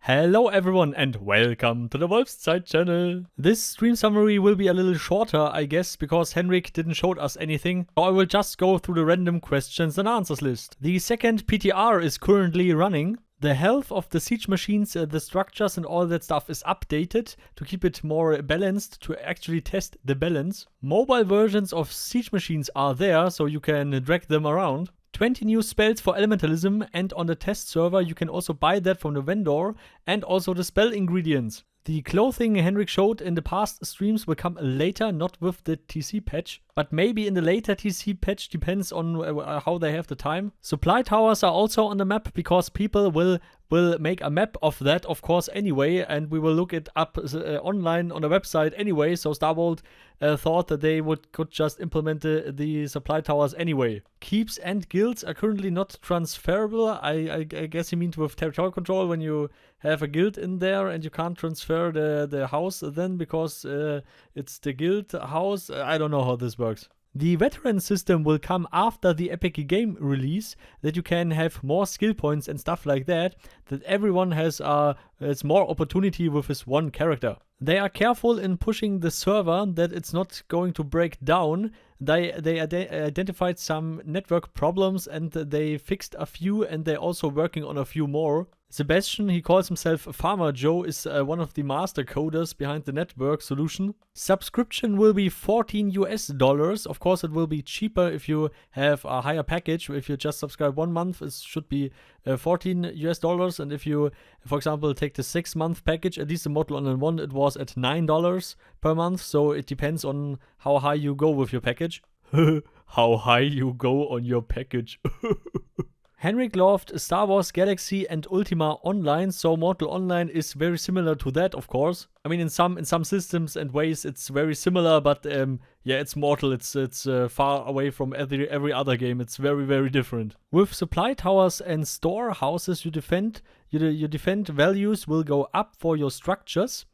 Hello everyone and welcome to the Wolfszeit channel. This stream summary will be a little shorter, I guess, because Henrik didn't show us anything. So I will just go through the random questions and answers list. The second PTR is currently running. The health of the siege machines, the structures and all that stuff is updated to keep it more balanced, to actually test the balance. Mobile versions of siege machines are there, so you can drag them around. 20 new spells for elementalism, and on the test server you can also buy that from the vendor, and also the spell ingredients. The clothing Henrik showed in the past streams will come later, not with the TC patch, but maybe in the later TC patch, depends on how they have the time. Supply towers are also on the map because people will make a map of that, of course, anyway, and we will look it up online on the website anyway, so Starbolt thought that they could just implement the supply towers anyway. Keeps and guilds are currently not transferable. I guess he means with territorial control when you have a guild in there and you can't transfer the house then because it's the guild house. I don't know how this works. The veteran system will come after the epic game release, that you can have more skill points and stuff like that everyone has more opportunity with his one character. They are careful in pushing the server that it's not going to break down. They identified some network problems and they fixed a few, and they're also working on a few more. Sebastian, he calls himself Farmer Joe, is one of the master coders behind the network solution. Subscription will be $14 US. Of course, it will be cheaper if you have a higher package. If you just subscribe 1 month, it should be $14 US. And if you, for example, take the 6-month package, at least the Model Online 1, it was at $9 per month. So it depends on how high you go with your package. How high you go on your package. Henrik loved Star Wars Galaxy and Ultima Online, so Mortal Online is very similar to that, of course. I mean, in some systems and ways it's very similar, but yeah, it's Mortal. It's far away from every other game. It's very, very different. With supply towers and storehouses, your defend values will go up for your structures.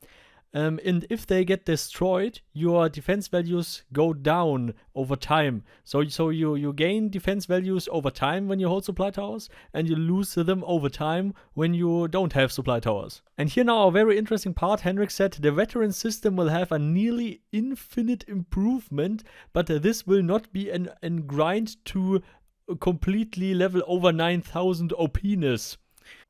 And if they get destroyed, your defense values go down over time. So you gain defense values over time when you hold supply towers, and you lose them over time when you don't have supply towers. And here now a very interesting part. Henrik said the veteran system will have a nearly infinite improvement, but this will not be an grind to completely level over 9000 OP-ness.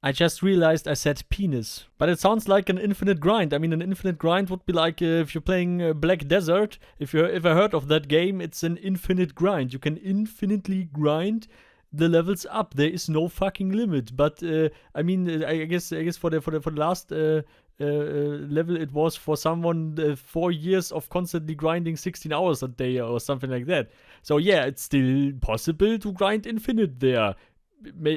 I just realized I said penis. But it sounds like an infinite grind. I mean, an infinite grind would be like if you're playing Black Desert. If you ever heard of that game, it's an infinite grind. You can infinitely grind the levels up. There is no fucking limit. But I mean, I guess for the last level, it was for someone 4 years of constantly grinding 16 hours a day or something like that. So yeah, it's still possible to grind infinite there.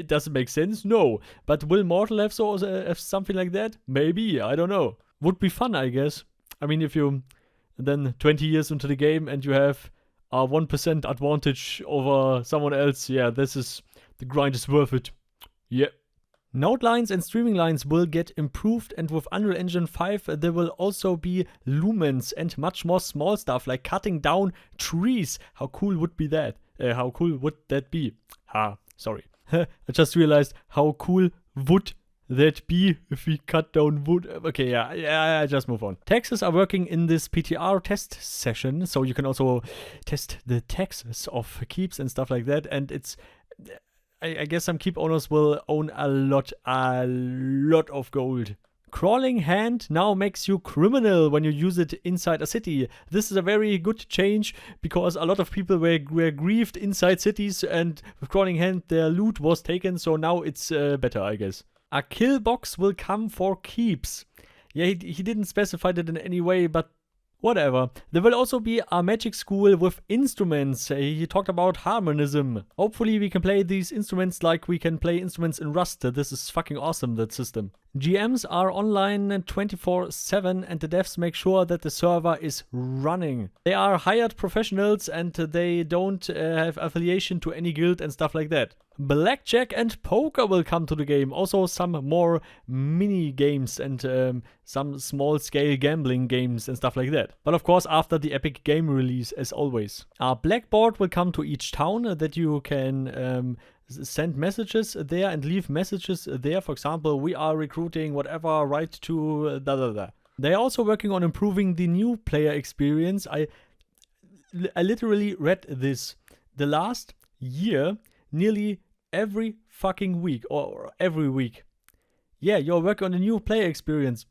Does it make sense? No. But will Mortal have something like that? Maybe. I don't know. Would be fun, I guess. I mean, if you then 20 years into the game and you have a 1% advantage over someone else, yeah, the grind is worth it. Yeah. Node lines and streaming lines will get improved, and with Unreal Engine 5 there will also be lumens and much more small stuff like cutting down trees. How cool would be that? How cool would that be? Sorry. I just realized how cool would that be if we cut down wood. Okay, yeah, I just move on. Taxes are working in this PTR test session, so you can also test the taxes of keeps and stuff like that. And I guess some keep owners will own a lot of gold. Crawling hand now makes you criminal when you use it inside a city. This is a very good change because a lot of people were grieved inside cities, and with Crawling hand their loot was taken, so now it's better, I guess. A kill box will come for keeps. Yeah, he didn't specify that in any way, but whatever. There will also be a magic school with instruments. He talked about harmonism. Hopefully we can play these instruments like we can play instruments in Rust. This is fucking awesome, that system. GMs are online 24/7 and the devs make sure that the server is running. They are hired professionals and they don't have affiliation to any guild and stuff like that. Blackjack and poker will come to the game. Also some more mini games and some small scale gambling games and stuff like that. But of course after the epic game release, as always. A blackboard will come to each town that you can send messages there and leave messages there. For example, we are recruiting whatever, right to da da da. They're also working on improving the new player experience. I literally read this the last year, nearly every fucking week or every week. Yeah, you're working on a new player experience.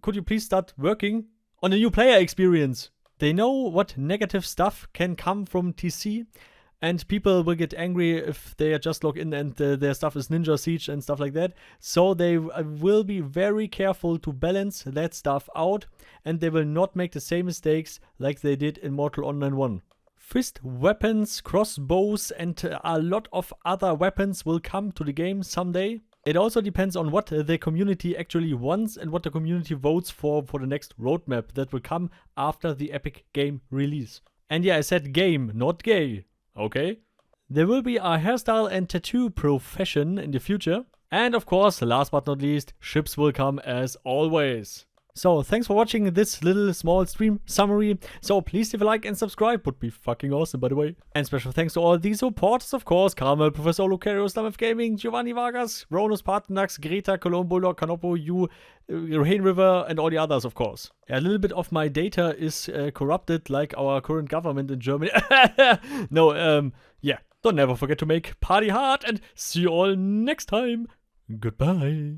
Could you please start working on a new player experience? They know what negative stuff can come from TC, and people will get angry if they just log in and their stuff is Ninja Siege and stuff like that. So they will be very careful to balance that stuff out, and they will not make the same mistakes like they did in Mortal Online 1. Fist weapons, crossbows, and a lot of other weapons will come to the game someday. It also depends on what the community actually wants and what the community votes for the next roadmap that will come after the Epic game release. And yeah, I said game, not gay. Okay? There will be a hairstyle and tattoo profession in the future. And of course, last but not least, ships will come as always. So, thanks for watching this little small stream summary. So, please leave a like and subscribe. Would be fucking awesome, by the way. And special thanks to all the supporters, of course. Carmel, Professor Lukario, Stamf Gaming, Giovanni, Vargas, Rhonus, Paarthurnax, Greta, Cologne, Bulldog, Canoppo, you, Rain River, and all the others, of course. A little bit of my data is corrupted, like our current government in Germany. No, yeah. Don't never forget to make party hard, and see you all next time. Goodbye.